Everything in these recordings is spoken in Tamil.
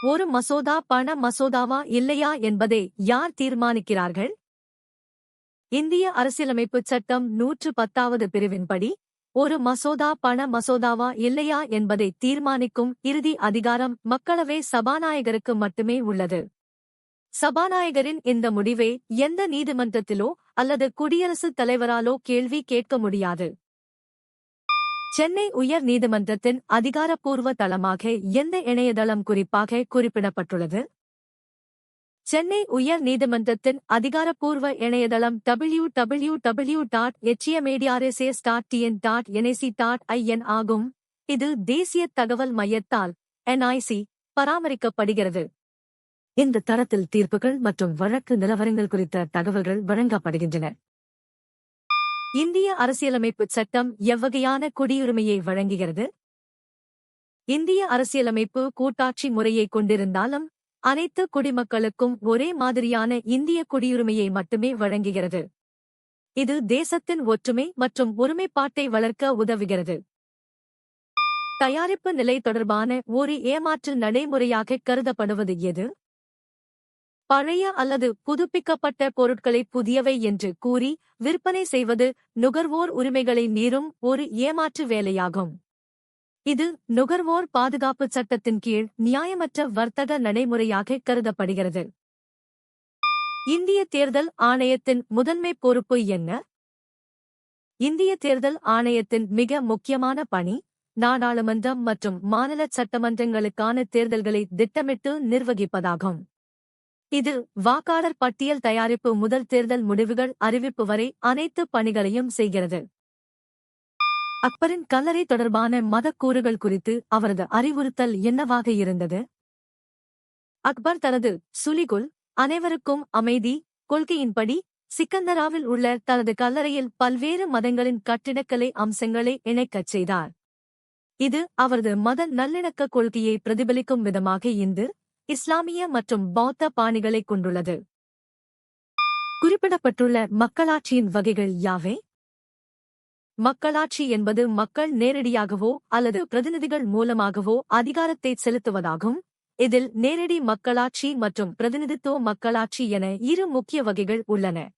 ஒரு மசோதா பண மசோதாவா இல்லையா என்பதை யார் தீர்மானிக்கிறார்கள்? இந்திய அரசியலமைப்புச் சட்டம் 110வது பிரிவின்படி, ஒரு மசோதா பண மசோதாவா இல்லையா என்பதை தீர்மானிக்கும் இறுதி அதிகாரம் மக்களவை சபாநாயகருக்கு மட்டுமே உள்ளது. சபாநாயகரின் இந்த முடிவை எந்த நீதிமன்றத்திலோ அல்லது குடியரசுத் தலைவராலோ கேள்வி கேட்க முடியாது. சென்னை உயர் நீதிமன்றத்தின் அதிகாரப்பூர்வ தளமாக எந்த இணையதளம் குறிப்பாக குறிப்பிடப்பட்டுள்ளது? சென்னை உயர் நீதிமன்றத்தின் அதிகாரப்பூர்வ இணையதளம் www.hmedrss.tn.nic.in ஆகும். இது தேசிய தகவல் மையத்தால் NIC பராமரிக்கப்படுகிறது. இந்த தளத்தில் தீர்ப்புகள் மற்றும் வழக்கு நிலவரங்கள் குறித்த தகவல்கள் வழங்கப்படுகின்றன. இந்திய அரசியலமைப்புச் சட்டம் எவ்வகையான குடியுரிமையை வழங்குகிறது? இந்திய அரசியலமைப்பு கூட்டாட்சி முறையை கொண்டிருந்தாலும், அனைத்து குடிமக்களுக்கும் ஒரே மாதிரியான இந்திய குடியுரிமையை மட்டுமே வழங்குகிறது. இது தேசத்தின் ஒற்றுமை மற்றும் ஒருமைப்பாட்டை வளர்க்க உதவுகிறது. தயாரிப்பு நிலை தொடர்பான ஒரு ஏமாற்று நடைமுறையாக கருதப்படுவது எது? பழைய அல்லது புதுப்பிக்கப்பட்ட பொருட்களை புதியவை என்று கூறி விற்பனை செய்வது நுகர்வோர் உரிமைகளை மீறும் ஒரு ஏமாற்று வேலையாகும். இது நுகர்வோர் பாதுகாப்பு சட்டத்தின் கீழ் நியாயமற்ற வர்த்தக நடைமுறையாக கருதப்படுகிறது. இந்திய தேர்தல் ஆணையத்தின் முதன்மை பொறுப்பு என்ன? இந்திய தேர்தல் ஆணையத்தின் மிக முக்கியமான பணி, நாடாளுமன்றம் மற்றும் மாநில சட்டமன்றங்களுக்கான தேர்தல்களை திட்டமிட்டு நிர்வகிப்பதாகும். இது வாக்காளர் பட்டியல் தயாரிப்பு முதல் தேர்தல் முடிவுகள் அறிவிப்பு வரை அனைத்து பணிகளையும் செய்கிறது. அக்பரின் கல்லறை தொடர்பான மதக்கூறுகள் குறித்து அவரது அறிவுறுத்தல் என்னவாக இருந்தது? அக்பர் தனது சுலிகுல் அனைவருக்கும் அமைதி கொள்கையின்படி சிக்கந்தராவில் உள்ள தனது கல்லறையில் பல்வேறு மதங்களின் கட்டிடக்கலை அம்சங்களை இணைக்கச் செய்தார். இது அவரது மத நல்லிணக்க கொள்கையை பிரதிபலிக்கும் விதமாக இந்து, இஸ்லாமிய மற்றும் பௌத்த பாணிகளைக் கொண்டுள்ளது. குறிப்பிடப்பட்டுள்ள மக்களாட்சியின் வகைகள் யாவை? மக்களாட்சி என்பது மக்கள் நேரடியாகவோ அல்லது பிரதிநிதிகள் மூலமாகவோ அதிகாரத்தை செலுத்துவதாகும். இதில் நேரடி மக்களாட்சி மற்றும் பிரதிநிதித்துவ மக்களாட்சி என இரு முக்கிய வகைகள் உள்ளன.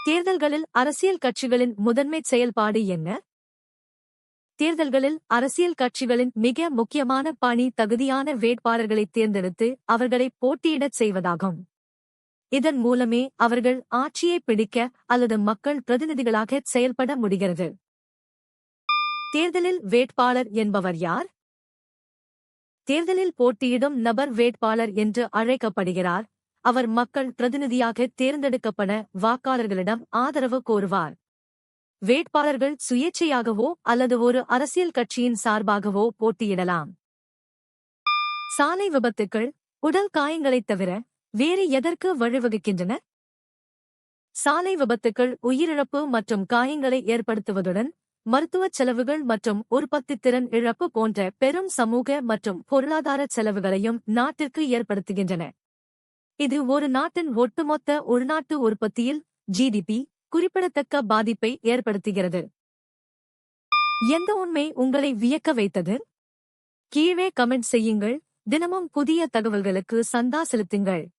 தேர்தல்களில் அரசியல் கட்சிகளின் முதன்மைச் செயல்பாடு என்ன? தேர்தல்களில் அரசியல் கட்சிகளின் மிக முக்கியமான பணி தகுதியான வேட்பாளர்களைத் தேர்ந்தெடுத்து அவர்களை போட்டியிடச் செய்வதாகும். இதன் மூலமே அவர்கள் ஆட்சியை பிடிக்க அல்லது மக்கள் பிரதிநிதிகளாக செயல்பட முடிகிறது. தேர்தலில் வேட்பாளர் என்பவர் யார்? தேர்தலில் போட்டியிடும் நபர் வேட்பாளர் என்று அழைக்கப்படுகிறார். அவர் மக்கள் பிரதிநிதியாக தேர்ந்தெடுக்கப்பட வாக்காளர்களிடம் ஆதரவு கோருவார். வேட்பாளர்கள் சுயேட்சையாகவோ அல்லது ஒரு அரசியல் கட்சியின் சார்பாகவோ போட்டியிடலாம். சாலை விபத்துக்கள், உடல் காயங்களைத் தவிர வேறு எதற்கு வழிவகுக்கின்றன? சாலை விபத்துக்கள் உயிரிழப்பு மற்றும் காயங்களை ஏற்படுத்துவதுடன் மருத்துவச் செலவுகள் மற்றும் உற்பத்தித்திறன் இழப்பு போன்ற பெரும் சமூக மற்றும் பொருளாதார செலவுகளையும் நாட்டிற்கு ஏற்படுத்துகின்றன. இது ஒரு நாட்டின் ஒட்டுமொத்த உள்நாட்டு உற்பத்தியில் GDP குறிப்பிடத்தக்க பாதிப்பை ஏற்படுத்துகிறது. எந்த உண்மை உங்களை வியக்க வைத்தது? கீழே கமெண்ட் செய்யுங்கள். தினமும் புதிய தகவல்களுக்கு சந்தா செலுத்துங்கள்.